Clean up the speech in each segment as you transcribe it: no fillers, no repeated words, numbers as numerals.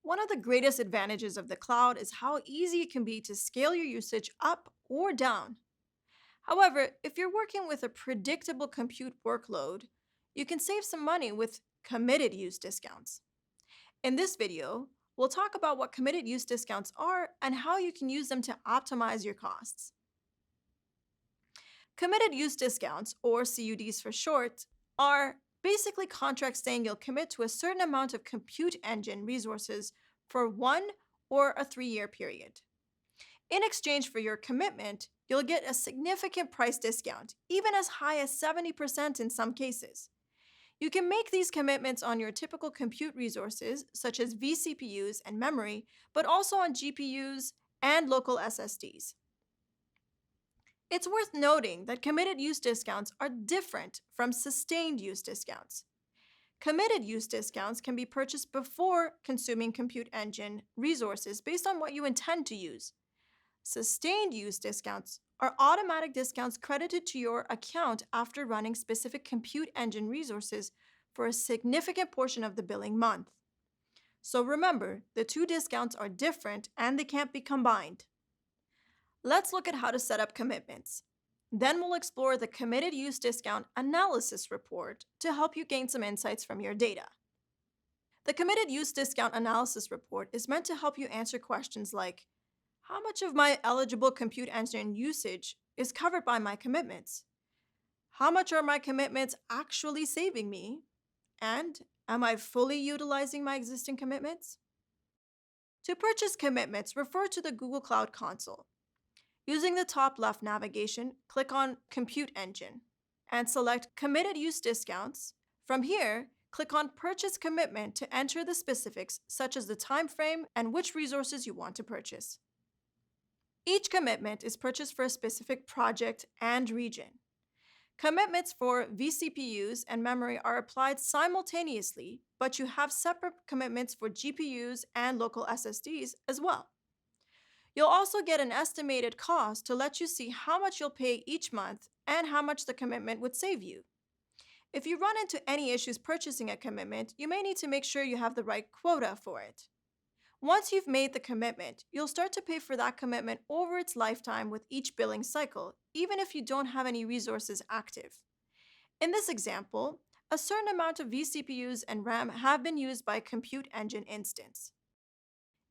One of the greatest advantages of the cloud is how easy it can be to scale your usage up or down. However, if you're working with a predictable compute workload, you can save some money with committed use discounts. In this video, we'll talk about what committed use discounts are and how you can use them to optimize your costs. Committed use discounts, or CUDs for short, are basically contracts saying you'll commit to a certain amount of compute engine resources for 1 or 3 year period. In exchange for your commitment, you'll get a significant price discount, even as high as 70% in some cases. You can make these commitments on your typical compute resources, such as vCPUs and memory, but also on GPUs and local SSDs. It's worth noting that committed use discounts are different from sustained use discounts. Committed use discounts can be purchased before consuming compute engine resources based on what you intend to use. Sustained use discounts are automatic discounts credited to your account after running specific compute engine resources for a significant portion of the billing month. So remember, the two discounts are different and they can't be combined. Let's look at how to set up commitments. Then we'll explore the committed use discount analysis report to help you gain some insights from your data. The committed use discount analysis report is meant to help you answer questions like, how much of my eligible compute engine usage is covered by my commitments? How much are my commitments actually saving me? And am I fully utilizing my existing commitments? To purchase commitments, refer to the Google Cloud Console. Using the top left navigation, click on Compute Engine and select Committed Use Discounts. From here, click on Purchase Commitment to enter the specifics such as the time frame and which resources you want to purchase. Each commitment is purchased for a specific project and region. Commitments for vCPUs and memory are applied simultaneously, but you have separate commitments for GPUs and local SSDs as well. You'll also get an estimated cost to let you see how much you'll pay each month and how much the commitment would save you. If you run into any issues purchasing a commitment, you may need to make sure you have the right quota for it. Once you've made the commitment, you'll start to pay for that commitment over its lifetime with each billing cycle, even if you don't have any resources active. In this example, a certain amount of vCPUs and RAM have been used by a compute engine instance.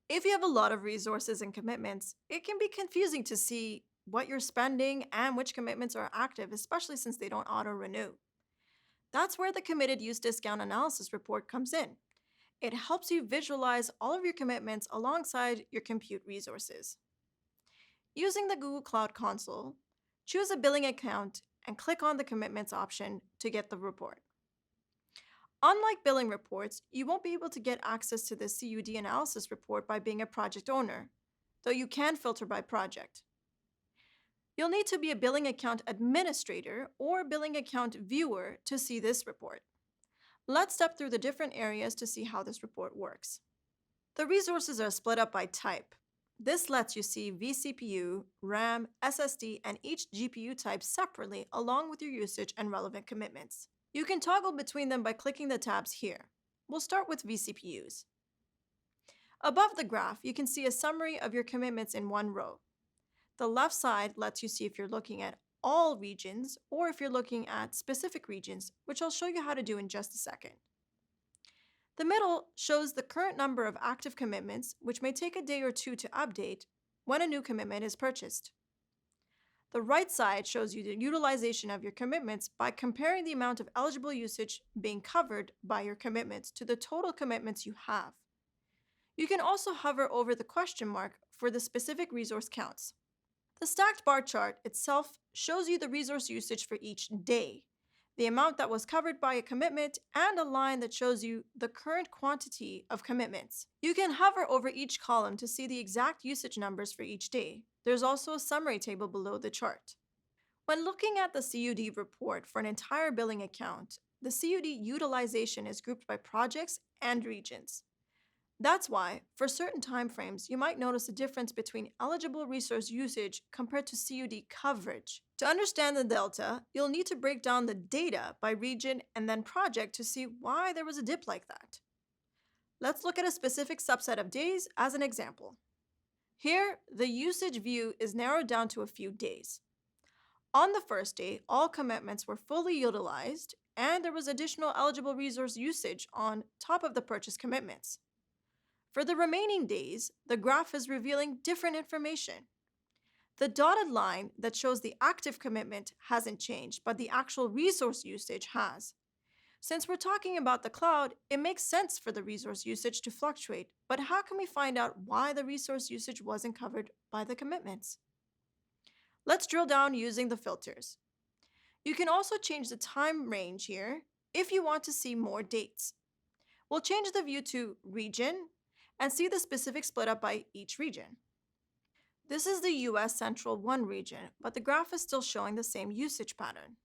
If you have a lot of resources and commitments, it can be confusing to see what you're spending and which commitments are active, especially since they don't auto-renew. That's where the committed use discount analysis report comes in. It helps you visualize all of your commitments alongside your compute resources. Using the Google Cloud Console, choose a billing account and click on the Commitments option to get the report. Unlike billing reports, you won't be able to get access to the CUD analysis report by being a project owner, though you can filter by project. You'll need to be a billing account administrator or billing account viewer to see this report. Let's step through the different areas to see how this report works. The resources are split up by type. This lets you see vCPU, RAM, SSD, and each GPU type separately along with your usage and relevant commitments. You can toggle between them by clicking the tabs here. We'll start with vCPUs. Above the graph, you can see a summary of your commitments in one row. The left side lets you see if you're looking at all regions or if you're looking at specific regions, which I'll show you how to do in just a second. The middle shows the current number of active commitments, which may take a day or two to update when a new commitment is purchased. The right side shows you the utilization of your commitments by comparing the amount of eligible usage being covered by your commitments to the total commitments you have. You can also hover over the question mark for the specific resource counts. The stacked bar chart itself shows you the resource usage for each day, the amount that was covered by a commitment, and a line that shows you the current quantity of commitments. You can hover over each column to see the exact usage numbers for each day. There's also a summary table below the chart. When looking at the CUD report for an entire billing account, the CUD utilization is grouped by projects and regions. That's why, for certain timeframes, you might notice a difference between eligible resource usage compared to CUD coverage. To understand the delta, you'll need to break down the data by region and then project to see why there was a dip like that. Let's look at a specific subset of days as an example. Here, the usage view is narrowed down to a few days. On the first day, all commitments were fully utilized, and there was additional eligible resource usage on top of the purchase commitments. For the remaining days, the graph is revealing different information. The dotted line that shows the active commitment hasn't changed, but the actual resource usage has. Since we're talking about the cloud, it makes sense for the resource usage to fluctuate, but how can we find out why the resource usage wasn't covered by the commitments? Let's drill down using the filters. You can also change the time range here if you want to see more dates. We'll change the view to region and see the specific split up by each region. This is the US Central 1 region, but the graph is still showing the same usage pattern.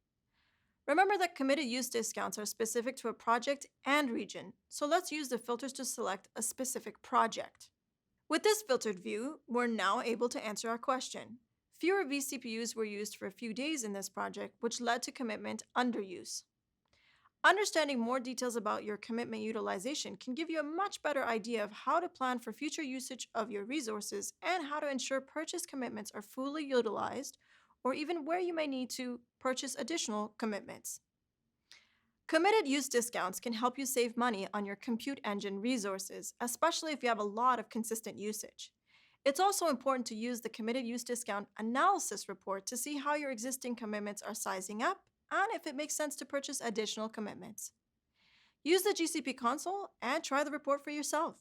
Remember that committed use discounts are specific to a project and region, so let's use the filters to select a specific project. With this filtered view, we're now able to answer our question. Fewer vCPUs were used for a few days in this project, which led to commitment underuse. Understanding more details about your commitment utilization can give you a much better idea of how to plan for future usage of your resources and how to ensure purchase commitments are fully utilized, or even where you may need to purchase additional commitments. Committed use discounts can help you save money on your compute engine resources, especially if you have a lot of consistent usage. It's also important to use the committed use discount analysis report to see how your existing commitments are sizing up and if it makes sense to purchase additional commitments. Use the GCP console and try the report for yourself.